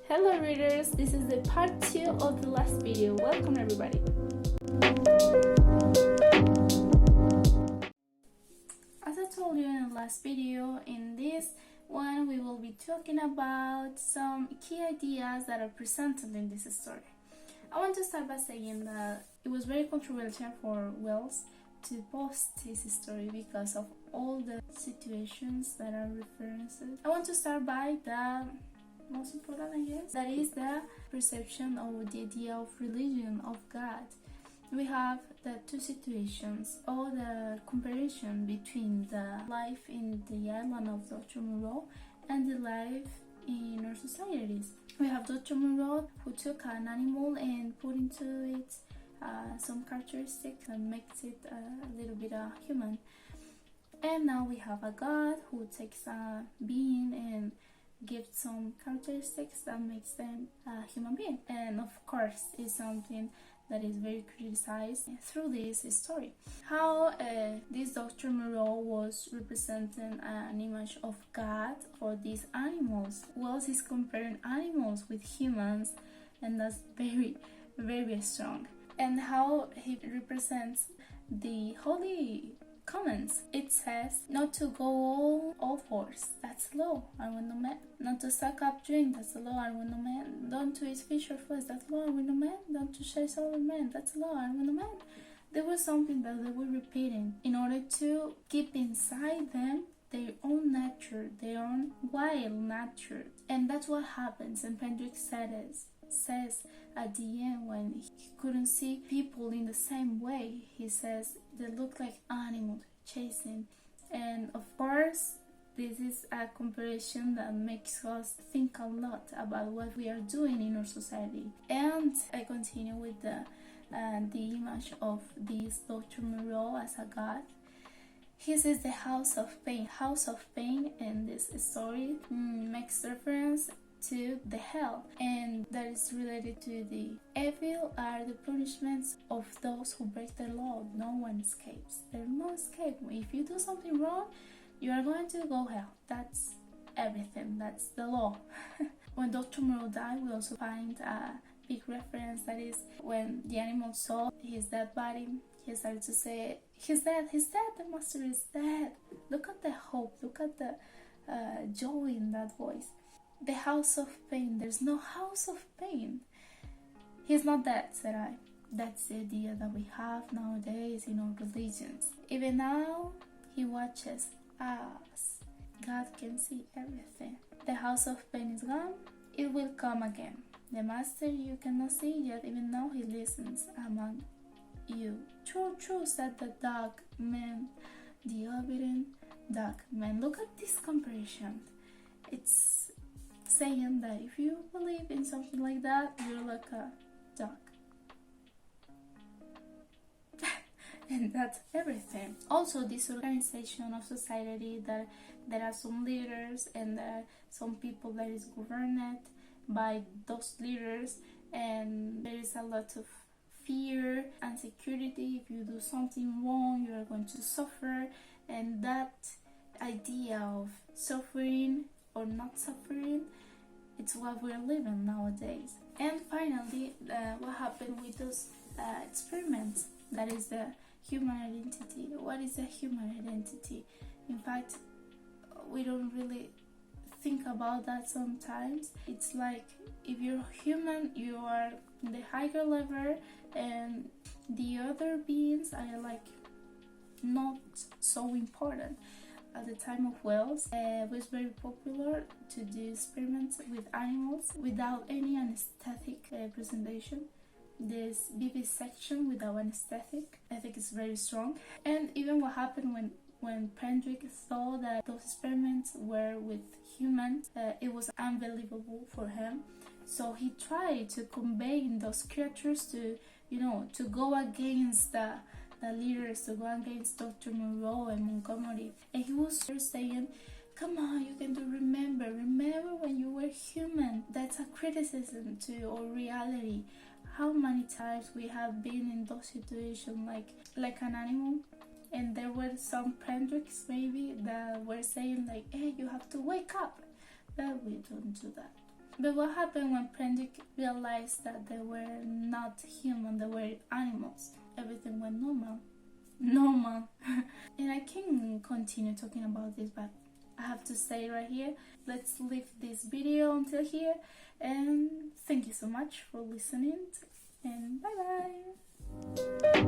Hello readers, this is the part 2 of the last video. Welcome everybody. As I told you in the last video, in this one we will be talking about some key ideas that are presented in this story. I want to start by saying that it was very controversial for Wells to post this story because of all the situations that are references. I want to start by the most important, I guess, that is the perception or the idea of religion, of God. We have the two situations, or the comparison between the life in the island of Dr. Moreau and the life in our societies. We have Dr. Moreau, who took an animal and put into it some characteristics that makes it a little bit human. And now we have a God who takes a being and gives some characteristics that makes them a human being. And of course, it's something that is very criticized through this story. How this Dr. Moreau was representing an image of God for these animals. Well, he's comparing animals with humans, and that's very, very strong. And how he represents the holy comments. It says not to go all fours, that's the law, I will no man. Not to suck up drink, that's the law, I will no man. Don't to eat fish or flesh, that's the law, I will no man. Don't to chase other men, that's the law, I will no man. There was something that they were repeating in order to keep inside them their own nature, their own wild nature. And that's what happens. And Pendrick says at the end, when he couldn't see people in the same way, he says they look like animals chasing. And of course, this is a comparison that makes us think a lot about what we are doing in our society. And I continue with the image of this Dr. Moreau as a god. He says the house of pain. House of pain in this story makes reference to the hell, and that is related to the evil are the punishments of those who break the law. No one escapes. There's no escape. If you do something wrong, you are going to go hell. That's everything. That's the law. When Dr. Moreau died, we also find a big reference, that is when the animal saw his dead body, he started to say, he's dead, the master is dead. Look at the hope, look at the joy in that voice. The house of pain. There's no house of pain. He's not dead, said I. That's the idea that we have nowadays in our religions. Even now, he watches us. God can see everything. The house of pain is gone. It will come again. The master you cannot see yet, even though he listens among you. True, said the dog man, the obedient dog man. Look at this comparison. It's saying that if you believe in something like that, you're like a dog. And that's everything. Also, this organization of society, that there are some leaders and there are some people that is governed by those leaders, and there is a lot of fear and security. If you do something wrong, you are going to suffer, and that idea of suffering or not suffering, it's what we're living nowadays. And finally, what happened with those experiments, that is the human identity. What is a human identity? In fact, we don't really think about that sometimes. It's like, if you're human, you are in the higher level, and the other beings are like not so important. At the time of Wells, it was very popular to do experiments with animals without any anesthetic presentation. This vivisection without anesthetic, I think it's very strong. And even what happened when Pendrick saw that those experiments were with humans, it was unbelievable for him. So he tried to convey those creatures to, to go against the leaders, to go against Dr. Moreau and Montgomery. And he was saying, come on, you can do, remember when you were human. That's a criticism to our reality. How many times we have been in those situations like an animal, and there were some Pendricks maybe that were saying like, hey, you have to wake up. But we don't do that. But what happened when Prendick realized that they were not human, they were animals? Everything went normal. Normal. And I can continue talking about this, but I have to stay right here. Let's leave this video until here, and thank you so much for listening, and bye bye.